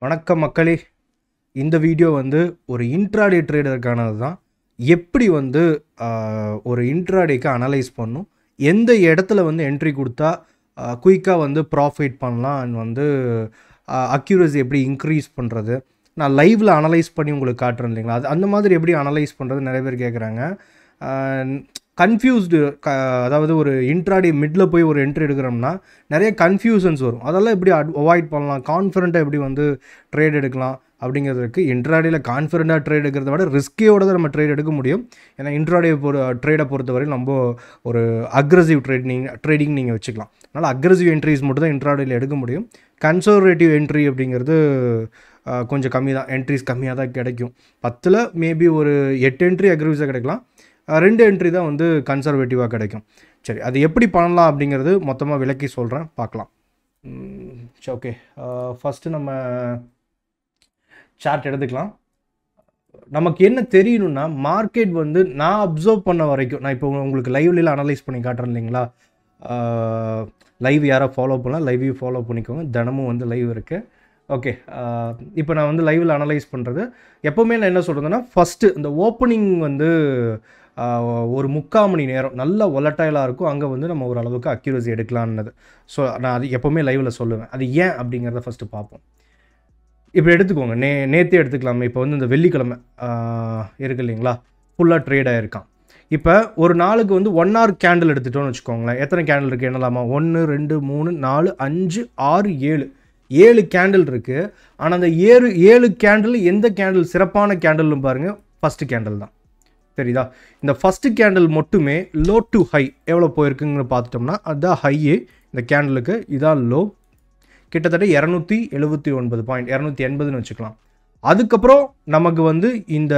வணக்கம் மக்களே. இந்த வீடியோ வந்து ஒரு இன்ட்ராடே ட்ரேடருக்கானது தான். எப்படி வந்து ஒரு இன்ட்ராடேக்கு அனலைஸ் பண்ணும், எந்த இடத்துல வந்து என்ட்ரி கொடுத்தா குயிக்காக வந்து ப்ராஃபிட் பண்ணலாம் அண்ட் வந்து அக்யூரசி எப்படி இன்க்ரீஸ் பண்ணுறது. நான் லைவில் அனலைஸ் பண்ணி உங்களுக்கு காட்டுறேன் இல்லைங்களா, அது அந்த மாதிரி எப்படி அனலைஸ் பண்ணுறது நிறைய பேர் கேட்குறாங்க. கன்ஃபியூஸ்டு அதாவது ஒரு இன்ட்ராடே மிடில் போய் ஒரு என்ட்ரி எடுக்கிறோம்னா நிறைய கன்ஃபியூஷன்ஸ் வரும். அதெல்லாம் எப்படி அவாய்ட் பண்ணலாம், கான்ஃபிடென்ட்டாக எப்படி வந்து ட்ரேட் எடுக்கலாம் அப்படிங்கிறதுக்கு. இன்ட்ராடேயில் கான்ஃபிடென்ட்டாக ட்ரேட் எடுக்கிறத விட ரிஸ்கியோட தான் நம்ம ட்ரேட் எடுக்க முடியும். ஏன்னா இன்ட்ராடே ட்ரேடை பொறுத்தவரையில் நம்ம ஒரு அக்ரெசிவ் ட்ரேடிங் நீங்கள் வச்சுக்கலாம். அதனால் அக்ரெசிவ் என்ட்ரிஸ் மட்டும் தான் இன்ட்ராடேயில் எடுக்க முடியும். கன்சர்வேட்டிவ் என்ட்ரி அப்படிங்கிறது கொஞ்சம் கம்மி தான், என்ட்ரிஸ் கம்மியாக தான் கிடைக்கும். 10ல் மேபி ஒரு 8 என்ட்ரி அக்ரெசிவாக கிடைக்கலாம், 2 என்ட்ரி தான் வந்து கன்சர்வேட்டிவாக கிடைக்கும். சரி, அது எப்படி பண்ணலாம் அப்படிங்கிறது மொத்தமாக விளக்கி சொல்கிறேன், பார்க்கலாம். சரி, ஓகே. ஃபஸ்ட்டு நம்ம சார்ட் எடுத்துக்கலாம். நமக்கு என்ன தெரியணும்னா, மார்க்கெட் வந்து நான் அப்சர்வ் பண்ண வரைக்கும், நான் இப்போ உங்களுக்கு லைவ்ல அனலைஸ் பண்ணி காட்டுறேன் இல்லைங்களா. லைவ் யாரை ஃபாலோ பண்ணலாம், லைவையும் ஃபாலோ பண்ணிக்கோங்க. தினமும் வந்து லைவ் இருக்குது. ஓகே, இப்போ நான் வந்து லைவில் அனலைஸ் பண்ணுறது எப்போவுமே நான் என்ன சொல்கிறதுன்னா, ஃபஸ்ட்டு இந்த ஓப்பனிங் வந்து ஒரு 3/4 மணி நேரம் நல்ல ஒலட்டைலாக இருக்கும். அங்கே வந்து நம்ம ஓரளவுக்கு அக்யூரசி எடுக்கலான்னது. ஸோ நான் அது எப்போவுமே லைவில் சொல்லுவேன். அது ஏன் அப்படிங்கிறத ஃபஸ்ட்டு பார்ப்போம். இப்போ எடுத்துக்கோங்க, நேற்றே எடுத்துக்கலாமே. இப்போ வந்து இந்த வெள்ளிக்கிழமை இருக்குது இல்லைங்களா, ஃபுல்லாக ட்ரேட் ஆகிருக்கான். இப்போ ஒரு நாளுக்கு வந்து 1 hour கேண்டில் எடுத்துட்டோன்னு வச்சுக்கோங்களேன். எத்தனை கேண்டில் இருக்குது என்னலாமா, 1 2 3 4 5 6 7 கேண்டில் இருக்குது. ஆனால் அந்த 7 கேண்டில் எந்த கேண்டில் சிறப்பான கேண்டில்னு பாருங்கள், ஃபஸ்ட்டு கேண்டில் தான். தெரியுதா? இந்த ஃபஸ்ட்டு கேண்டில் மட்டுமே லோ டு ஹை எவ்வளோ போயிருக்குன்னு பார்த்துட்டோம்னா அதுதான் ஹையே இந்த கேண்டிலுக்கு, இதான் லோ. கிட்டத்தட்ட 279 பாயிண்ட், 280ன்னு வச்சுக்கலாம். அதுக்கப்புறம் நமக்கு வந்து இந்த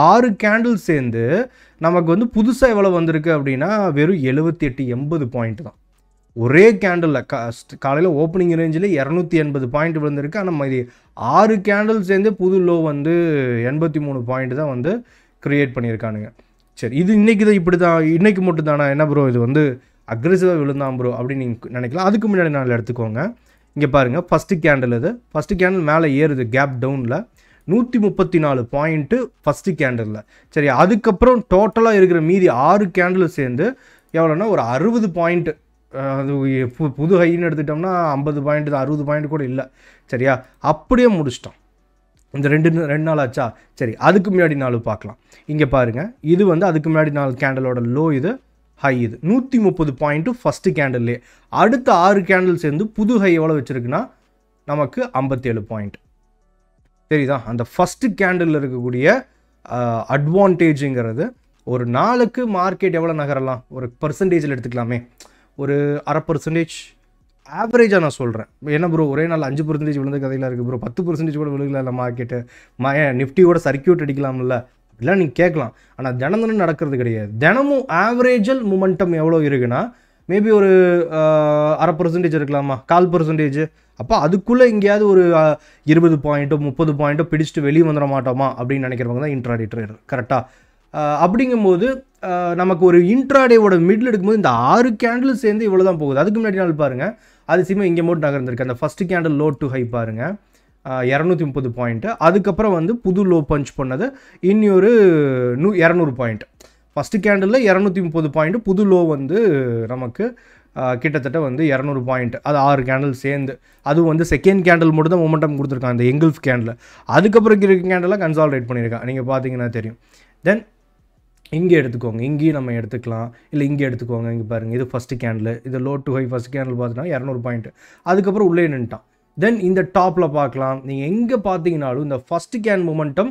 6 கேண்டில் சேர்ந்து நமக்கு வந்து புதுசாக எவ்வளோ வந்திருக்கு அப்படின்னா வெறும் 78-80 பாயிண்ட் தான். ஒரே கேண்டில் காலையில் ஓப்பனிங் ரேஞ்சில் 280 பாயிண்ட் விழுந்திருக்கு. ஆனால் இது 6 கேண்டில் சேர்ந்து புது லோ வந்து 83 பாயிண்ட் தான் வந்து க்ரியேட் பண்ணியிருக்கானுங்க. சரி, இது இன்றைக்கி தான் இப்படி தான், இன்றைக்கி மட்டும் தானே என்ன ப்ரோ இது வந்து அக்ரெசிவாக விழுந்தான் ப்ரோ அப்படின்னு நீங்கள் நினைக்கலாம். அதுக்கு முன்னாடி நாள் எடுத்துக்கோங்க. இங்கே பாருங்கள், ஃபஸ்ட்டு கேண்டில் இது. ஃபஸ்ட்டு கேண்டில் மேலே ஏறுது கேப் டவுனில் 134 பாயிண்ட்டு ஃபஸ்ட்டு கேண்டிலில். சரி, அதுக்கப்புறம் டோட்டலாக இருக்கிற மீதி 6 கேண்டில் சேர்ந்து எவ்வளோன்னா ஒரு 60 பாயிண்ட்டு. அது புது ஹைன்னு எடுத்துட்டோம்னா 50 பாயிண்ட் தான், 60 பாயிண்ட் கூட இல்லை. சரியா, அப்படியே முடிச்சிட்டோம். இந்த ரெண்டு நாள் ஆச்சா. சரி, அதுக்கு முன்னாடி நாள் பார்க்கலாம். இங்கே பாருங்கள், இது வந்து அதுக்கு முன்னாடி நாள் கேண்டலோட லோ, இது ஹை. இது 130 பாயிண்ட்டு ஃபஸ்ட்டு கேண்டில்லே. அடுத்த 6 கேண்டில் சேர்ந்து புது ஹை எவ்வளோ வச்சுருக்குன்னா நமக்கு 57 பாயிண்ட். சரிதா? அந்த ஃபஸ்ட்டு கேண்டில் இருக்கக்கூடிய அட்வான்டேஜுங்கிறது ஒரு நாளுக்கு மார்க்கெட் எவ்வளோ நகரலாம், ஒரு பர்சன்டேஜில் எடுத்துக்கலாமே, ஒரு 1/2% ஆவரேஜாக நான் சொல்கிறேன். என்ன ப்ரோ ஒரே நாள் 5% விழுந்த கதையில் இருக்குது ப்ரோ, 10% கூட விழுகல இல்லை மார்க்கெட்டு, நிஃப்டியோட சர்க்கியூட் அடிக்கலாம்ல அப்படிலாம் நீங்கள் கேட்கலாம். ஆனால் தினம் நடக்கிறது கிடையாது. தினமும் ஆவரேஜல் மூமெண்டம் எவ்வளோ இருக்குன்னா மேபி ஒரு 1/2% இருக்கலாமா, 1/4%. அப்போ அதுக்குள்ளே எங்கேயாவது ஒரு 20 பாயிண்ட்டோ 30 பாயிண்ட்டோ பிடிச்சிட்டு வெளியே வந்துட மாட்டோமா அப்படின்னு நினைக்கிறவங்க தான் இன்ட்ராடே ட்ரேடர். கரெக்டாக? அப்படிங்கும்போது நமக்கு ஒரு இன்ட்ராடேவோட மிடில் எடுக்கும்போது இந்த 6 கேண்டில் சேர்ந்து இவ்வளோ தான் போகுது. அதுக்கு முன்னாடி நாள் பாருங்கள், அது சிம்மா இங்கே மட்டும் நகர்ந்துருக்கு. அந்த first candle low to high பாருங்கள், 230 பாயிண்ட்டு. அதுக்கப்புறம் வந்து புது லோ பஞ்ச் பண்ணது இன்னொரு 200 பாயிண்ட். ஃபஸ்ட்டு கேண்டிலில் 230 பாயிண்ட்டு, புது லோ வந்து நமக்கு கிட்டத்தட்ட வந்து 200 பாயிண்ட். அது 6 கேண்டில் சேர்ந்து, அதுவும் வந்து செகண்ட் கேண்டில் மட்டும் தான் மொமெண்டம் கொடுத்துருக்கான் அந்த எங்கல்ஃப் கேண்டில். அதுக்கப்புறம் இருக்க கேண்டெல்லாம் கன்சால்டேட் பண்ணியிருக்கான், நீங்கள் பார்த்தீங்கன்னா தெரியும். தென் இங்கே எடுத்துக்கோங்க, இங்கேயும் நம்ம எடுத்துக்கலாம், இல்லை இங்கே எடுத்துக்கோங்க. இங்கே பாருங்கள், இது ஃபஸ்ட்டு கேண்டில், இது low to high first candle பார்த்தீங்கன்னா 200 பாயிண்ட். அதுக்கப்புறம் உள்ளே நின்ட்டான். தென் இந்த டாப்பில் பார்க்கலாம். நீங்கள் எங்கே பார்த்தீங்கனாலும் இந்த ஃபஸ்ட்டு கேண்ட் மொமெண்டம்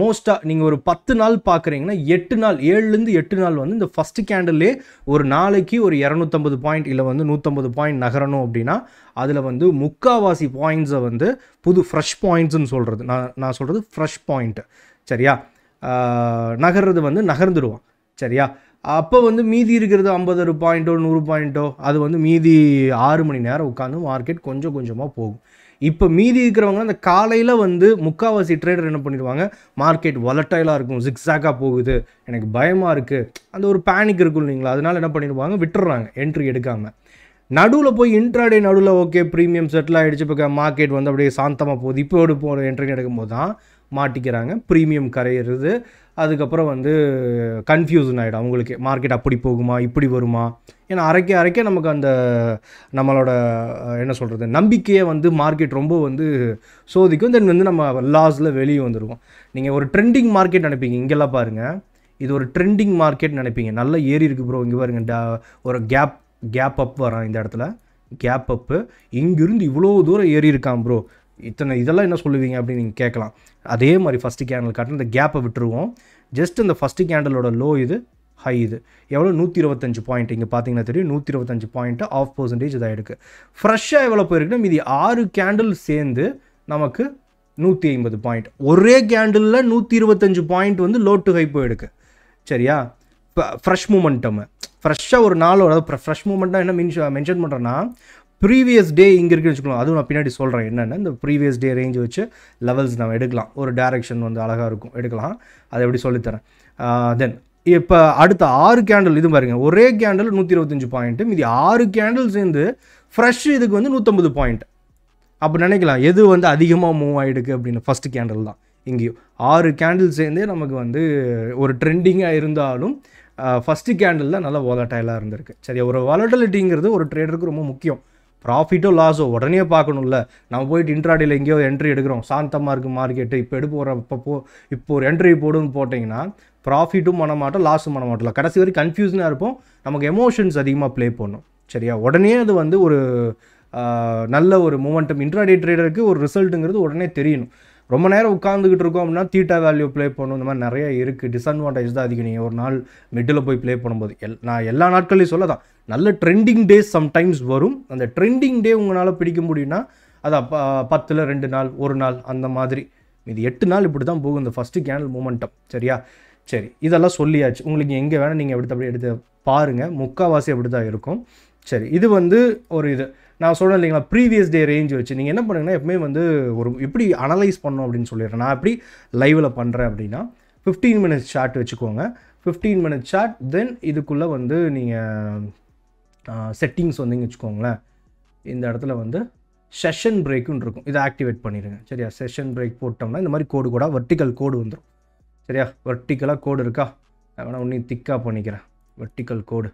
மோஸ்ட்டாக நீங்கள் ஒரு 10 நாள் பார்க்குறீங்கன்னா 8 நாள், 7லேருந்து 8 நாள் வந்து இந்த ஃபஸ்ட்டு கேண்டில்லே ஒரு நாளைக்கு ஒரு 250 பாயிண்ட் இல்லை வந்து 150 பாயிண்ட் நகரணும் அப்படின்னா அதில் வந்து முக்கால்வாசி பாயிண்ட்ஸை வந்து புது ஃப்ரெஷ் பாயிண்ட்ஸ்ன்னு சொல்கிறது. நான் சொல்கிறது ஃப்ரெஷ் பாயிண்ட்டு. சரியா? நகர்றது வந்து நகர்ந்துடுவான். சரியா? அப்போ வந்து மீதி இருக்கிறது 50 பாயிண்ட்டோ 100 பாயிண்ட்டோ அது வந்து மீதி 6 மணி நேரம் உட்காந்து மார்க்கெட் கொஞ்சம் கொஞ்சமாக போகும். இப்போ மீதி இருக்கிறவங்க அந்த காலையில் வந்து முக்கால்வாசி ட்ரேடர் என்ன பண்ணிடுவாங்க, மார்க்கெட் வொலட்டைலாக இருக்கும், ஜிக்ஸாக்காக போகுது, எனக்கு பயமாக இருக்குது, அந்த ஒரு பேனிக் இருக்கும் இல்லைங்களா, அதனால என்ன பண்ணிடுவாங்க, விட்டுறாங்க என்ட்ரி எடுக்காமல். நடுவில் போய் இன்ட்ராடே நடுவில் ஓகே ப்ரீமியம் செட்டில் ஆகிடுச்சு, இப்போ மார்க்கெட் வந்து அப்படியே சாந்தமாக போகுது, இப்போ போகிற என்ட்ரி எடுக்கும்போது தான் மாட்டிக்கிறாங்க, ப்ரீமியம் கரையிறது. அதுக்கப்புறம் வந்து கன்ஃபியூஷன் ஆகிடும் அவங்களுக்கு, மார்க்கெட் அப்படி போகுமா இப்படி வருமா. ஏன்னா அரைக்க நமக்கு அந்த நம்மளோட என்ன சொல்கிறது நம்பிக்கையை வந்து மார்க்கெட் ரொம்ப வந்து சோதிக்கும். தென் வந்து நம்ம லாஸில் வெளியே வந்துடுவோம். நீங்கள் ஒரு ட்ரெண்டிங் மார்க்கெட் நினைப்பீங்க, இங்கெல்லாம் பாருங்கள் இது ஒரு ட்ரெண்டிங் மார்க்கெட் நினைப்பீங்க, நல்லா ஏறி இருக்குது ப்ரோ, இங்கே பாருங்க ஒரு கேப் அப் வரான், இந்த இடத்துல கேப் அப்பு, இங்கிருந்து இவ்வளோ தூரம் ஏறி இருக்கான் ப்ரோ, இதெல்லாம் என்ன சொல்லுவீங்க அப்படின்னு நீங்கள் கேட்கலாம். அதே மாதிரி ஃபஸ்ட்டு கேண்டில் காட்டு இந்த கேப்பை விட்டுருவோம். ஜஸ்ட் இந்த ஃபஸ்ட்டு கேண்டலோட லோ இது, ஹை இது எவ்வளோ 125 பாயிண்ட், இங்கே பார்த்தீங்கன்னா தெரியும் 125 பாயிண்ட்டு, 0.5% இதாக இருக்குது. ஃப்ரெஷ்ஷாக எவ்வளோ போயிருக்குன்னா மீதி 6 கேண்டில் சேர்ந்து நமக்கு 150 பாயிண்ட். ஒரே கேண்டிலில் 125 பாயிண்ட் வந்து லோ டு ஹை போயிருக்கு. சரியா, இப்போ ஃப்ரெஷ் மூமெண்டம் ஃப்ரெஷ்ஷாக ஒரு நாளோட, அதாவது ஃப்ரெஷ் மூமெண்ட்டாக என்ன மென்ஷன் பண்ணுறேன்னா ப்ரீவியஸ் டே இங்கே இருக்குன்னு வச்சுக்கலாம். அதுவும் நான் பின்னாடி சொல்கிறேன் என்னென்ன, இந்த ப்ரீவியஸ் டே ரேஞ்ச் வச்சு லெவல்ஸ் நம்ம எடுக்கலாம், ஒரு டைரெக்ஷன் வந்து அழகாக இருக்கும் எடுக்கலாம், அதை எப்படி சொல்லித்தரேன். தென் இப்போ அடுத்த 6 கேண்டில் இது பாருங்கள், ஒரே கேண்டில் 125 பாயிண்ட்டு, மீதி 6 கேண்டில் சேர்ந்து ஃப்ரெஷ் இதுக்கு வந்து 150 பாயிண்ட். அப்போ நினைக்கலாம் எது வந்து அதிகமாக மூவ் ஆகிடுக்கு அப்படின்னு, ஃபஸ்ட்டு கேண்டில் தான். இங்கேயும் 6 கேண்டில் சேர்ந்தே நமக்கு வந்து ஒரு ட்ரெண்டிங்காக இருந்தாலும் ஃபஸ்ட்டு கேண்டில் தான் நல்லா வாலட்டைலாக இருந்திருக்கு. சரியா, ஒரு வாலட்டிலிட்டிங்கிறது ஒரு ட்ரேடருக்கு ரொம்ப முக்கியம். ப்ராஃபிட்டோ லாஸோ உடனே பார்க்கணும்ல. நம்ம போயிட்டு இன்ட்ராடேல எங்கேயோ என்ட்ரி எடுக்கிறோம், சாந்தமாக இருக்குது மார்க்கெட்டு, இப்போ இப்போ ஒரு என்ட்ரி போடுன்னு போட்டிங்கன்னா ப்ராஃபிட்டும் பண்ண மாட்டோம், லாஸும் பண்ண மாட்டோம், கடைசி வரைக்கும் கன்ஃபியூஷனாக இருப்போம், நமக்கு எமோஷன்ஸ் அதிகமாக ப்ளே பண்ணும். சரியா, உடனே அது வந்து ஒரு நல்ல ஒரு மூமெண்டம் இன்ட்ராடே ட்ரேடருக்கு ஒரு ரிசல்ட்டுங்கிறது உடனே தெரியணும். ரொம்ப நேரம் உட்காந்துக்கிட்டு இருக்கோம் அப்படின்னா தீட்டா வேல்யூ ப்ளே பண்ணணும், இந்த மாதிரி நிறைய இருக்குது. டிஸ்அட்வான்டேஜ் தான் அதிகம். நீங்கள் ஒரு நாள் மிட்டில் போய் ப்ளே பண்ணும்போது நான் எல்லா நாட்களையும் சொல்ல தான், நல்ல ட்ரெண்டிங் டேஸ் சம்டைம்ஸ் வரும். அந்த ட்ரெண்டிங் டே உங்களால் பிடிக்க முடியும்னா அது 10ல் 2 நாள் 1 நாள் அந்த மாதிரி, இது 8 நாள் இப்படி தான் போகும் இந்த ஃபஸ்ட்டு கேண்டில் மூமெண்டம். சரியா, சரி இதெல்லாம் சொல்லியாச்சு. உங்களுக்கு எங்கே வேணால் நீங்கள் அப்படி எடுத்து பாருங்கள், முக்கால்வாசி அப்படி தான் இருக்கும். சரி, இது வந்து ஒரு இது நான் சொல்கிறேன் இல்லைங்களா, ப்ரீவியஸ் டே ரேஞ்ச் வச்சு நீங்கள் என்ன பண்ணுங்கன்னா எப்பவுமே வந்து ஒரு எப்படி அனலைஸ் பண்ணணும் அப்படின்னு சொல்லிடுறேன். நான் எப்படி லைவில் பண்ணுறேன் அப்படின்னா 15 மினிட்ஸ் சார்ட் வச்சுக்கோங்க. 15 மினிட்ஸ் சார்ட், தென் இதுக்குள்ளே வந்து நீங்கள் செட்டிங்ஸ் வந்தீங்க வச்சுக்கோங்களேன், இந்த இடத்துல வந்து செஷன் பிரேக்குன்னு இருக்கும், இதை ஆக்டிவேட் பண்ணிடுங்க. சரியா, செஷன் பிரேக் போட்டோம்னா இந்த மாதிரி கோடு கூட வெர்டிக்கல் கோடு வந்துடும். சரியா, வெர்டிக்கலாக கோடு இருக்கா, நான் வேணால் இன்னும் திக்காக பண்ணிக்கிறேன். வெர்டிக்கல் கோடு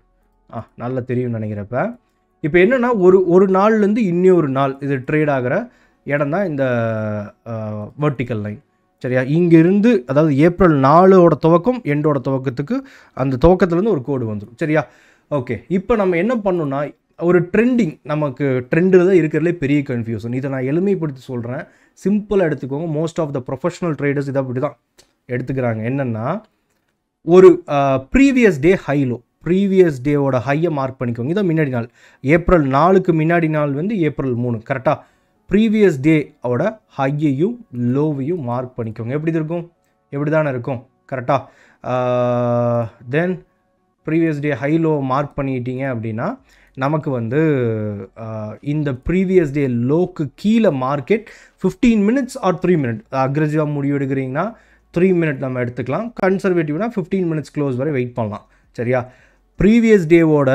நல்லா தெரியும்னு நினைக்கிறப்ப. இப்போ என்னென்னா ஒரு நாள்லேருந்து இன்னொரு நாள் இது ட்ரேட் ஆகிற இடம் தான் இந்த வெர்டிக்கல் லைன். சரியா, இங்கேருந்து அதாவது ஏப்ரல் 4ஓட துவக்கம் எண்டோட துவக்கத்துக்கு அந்த துவக்கத்துலேருந்து ஒரு கோடு வந்துடும். சரியா, ஓகே. இப்போ நம்ம என்ன பண்ணணும்னா ஒரு ட்ரெண்டிங், நமக்கு ட்ரெண்டில் தான் இருக்கிறதுலே பெரிய கன்ஃபியூஷன். இதை நான் எளிமைப்படுத்தி சொல்கிறேன், சிம்பிளாக எடுத்துக்கோங்க. Most of the professional traders இதை அப்படி தான் எடுத்துக்கிறாங்க. என்னென்னா ஒரு ப்ரீவியஸ் டே ஹைலோ, ப்ரீவியஸ் டேவோட ஹையை மார்க் பண்ணிக்கோங்க. இதான் முன்னாடி நாள், ஏப்ரல் 4க்கு முன்னாடி நாள் வந்து ஏப்ரல் 3. கரெக்டாக ப்ரீவியஸ் டேவோட ஹையையும் லோவையும் மார்க் பண்ணிக்கோங்க. எப்படி இருக்கும், எப்படி தானே இருக்கும் கரெக்டாக. Then previous day high low mark பண்ணிட்டீங்க அப்படின்னா நமக்கு வந்து இந்த ப்ரீவியஸ் டே லோக்கு கீழே மார்க்கெட் 15 மினிட்ஸ் ஆர் 3 மினிட் அக்ரெசிவாக முடிவு எடுக்கிறீங்கன்னா 3 மினிட் நம்ம எடுத்துக்கலாம். கன்சர்வேட்டிவ்னா 15 மினிட்ஸ் க்ளோஸ் வரை வெயிட் பண்ணலாம். சரியா, ப்ரீவியஸ் டேவோட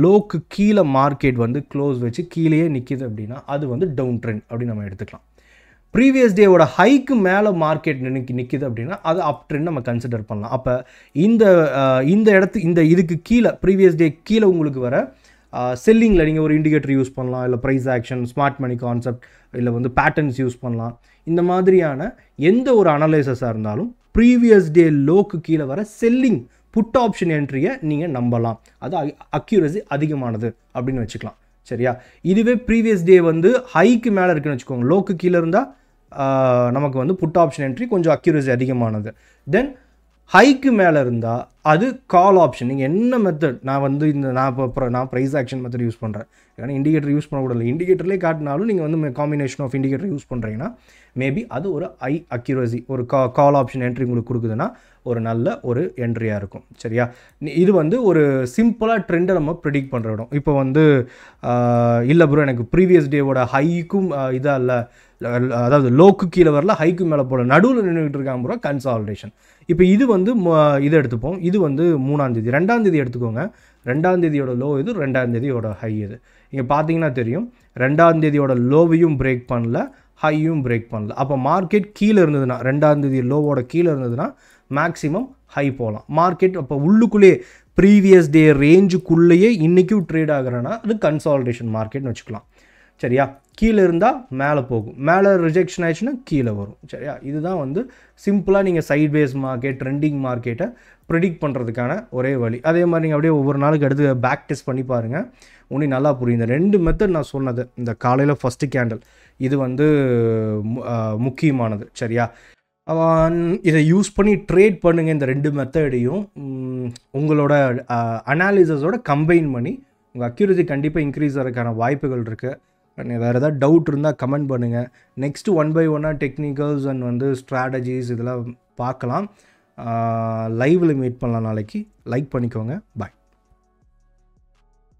லோக்கு கீழே மார்க்கெட் வந்து க்ளோஸ் வச்சு கீழேயே நிற்கிது அப்படின்னா அது வந்து டவுன் ட்ரெண்ட் அப்படின்னு நம்ம எடுத்துக்கலாம். ப்ரீவியஸ் டேவோட ஹைக்கு மேலே மார்க்கெட் நிற்கிது அப்படின்னா அது அப் ட்ரெண்ட் நம்ம கன்சிடர் பண்ணலாம். அப்போ இந்த இதுக்கு கீழே ப்ரீவியஸ் டே கீழே உங்களுக்கு வர செல்லிங்கில் நீங்கள் ஒரு இண்டிகேட்டர் யூஸ் பண்ணலாம், இல்லை price action, smart money concept, இல்லை வந்து பேட்டர்ன்ஸ் யூஸ் பண்ணலாம். இந்த மாதிரியான எந்த ஒரு அனலைசஸாக இருந்தாலும் ப்ரீவியஸ் டே லோக்கு கீழே வர செல்லிங் புட் ஆப்ஷன் என்ட்ரியை நீங்கள் நம்பலாம், அது அக்யூரசி அதிகமானது அப்படின்னு வச்சுக்கலாம். சரியா, இதுவே ப்ரீவியஸ் டே வந்து ஹைக்கு மேலே இருக்குன்னு வச்சுக்கோங்க, லோக்கு கீழே இருந்தால் நமக்கு வந்து புட் ஆப்ஷன் என்ட்ரி கொஞ்சம் அக்யூரசி அதிகமானது. தென் ஹைக்கு மேலே இருந்தால் அது கால் ஆப்ஷன். நீங்கள் என்ன மெத்தட், நான் வந்து நான் ப்ரைஸ் ஆக்ஷன் மெத்தட் யூஸ் பண்ணுறேன், ஏன்னா இண்டிகேட்டர் யூஸ் பண்ணக்கூடாது. இண்டிகேட்டர்லேயே காட்டினாலும் நீங்கள் வந்து காம்பினேஷன் ஆஃப் இண்டிகேட்டர் யூஸ் பண்ணுறீங்கன்னா மேபி அது ஒரு ஹை அக்யூரசி, ஒரு கால் ஆப்ஷன் என்ட்ரி உங்களுக்கு கொடுக்குதுன்னா ஒரு நல்ல ஒரு என்ட்ரியாக இருக்கும். சரியா, இது வந்து ஒரு சிம்பிளாக ட்ரெண்டை நம்ம ப்ரிடிக்ட் பண்ணுற இடம். இப்போ வந்து இல்லை ப்ரோ எனக்கு ப்ரீவியஸ் டேவோட ஹைக்கும் இதாக இல்லை, அதாவது லோக்கு கீழே வரல ஹைக்கு மேலே போல நடுவில் நின்றுக்கிட்டு இருக்காங்க ப்ரோ, கன்சாலிடேஷன். இப்போ இது வந்து இதை எடுத்துப்போம், இது வந்து 3ஆம் தேதி. 2ஆம் தேதி எடுத்துக்கோங்க, ரெண்டாம் தேதியோட லோ இது, ரெண்டாம் தேதியோட ஹை இது. இங்கே பார்த்தீங்கன்னா தெரியும், ரெண்டாம் தேதியோட லோவையும் பிரேக் பண்ணல, ஹையும் பிரேக் பண்ணல. அப்போ மார்க்கெட் கீழே இருந்ததுன்னா, ரெண்டாம் தேதி லோவோட கீழே இருந்ததுன்னா மேக்ஸிமம் ஹை போகலாம். மார்க்கெட் அப்போ உள்ளுக்குள்ளேயே ப்ரீவியஸ் டே ரேஞ்சுக்குள்ளேயே இன்றைக்கும் ட்ரேட் ஆகுறேன்னா அது கன்சாலிடேஷன் மார்க்கெட்னு வச்சுக்கலாம். சரியா? கீழே இருந்தால் மேலே போகும், மேலே ரிஜெக்ஷன் ஆயிடுச்சுன்னா கீழே வரும். சரியா? இதுதான் வந்து சிம்பிளாக நீங்கள் சைட்வேஸ் மார்க்கெட், ட்ரெண்டிங் மார்க்கெட்டை ப்ரிடிக்ட் பண்ணுறதுக்கான ஒரே வழி. அதே மாதிரி நீங்கள் அப்படியே ஒவ்வொரு நாளுக்கு எடுத்து பேக் டெஸ்ட் பண்ணி பாருங்கள், உனக்கு நல்லா புரியும். இந்த 2 மெத்தட் நான் சொன்னது, இந்த காலையில் ஃபஸ்ட்டு கேண்டில் இது வந்து முக்கியமானது. சரியா? இதை யூஸ் பண்ணி ட்ரேட் பண்ணுங்கள். இந்த 2 மெத்தடையும் உங்களோட அனாலிசிஸோட கம்பைன் பண்ணி உங்கள் அக்யூரசி கண்டிப்பாக இன்க்ரீஸ் ஆகிறதுக்கான வாய்ப்புகள் இருக்குது. வேறு ஏதாவது டவுட் இருந்தால் கமெண்ட் பண்ணுங்கள். நெக்ஸ்ட்டு 1 by 1 டெக்னிக்கல்ஸ் அண்ட் வந்து ஸ்ட்ராட்டஜிஸ் இதெல்லாம் பார்க்கலாம். லைவில் மீட் பண்ணலாம் நாளைக்கு. லைக் பண்ணிக்கோங்க. பாய்.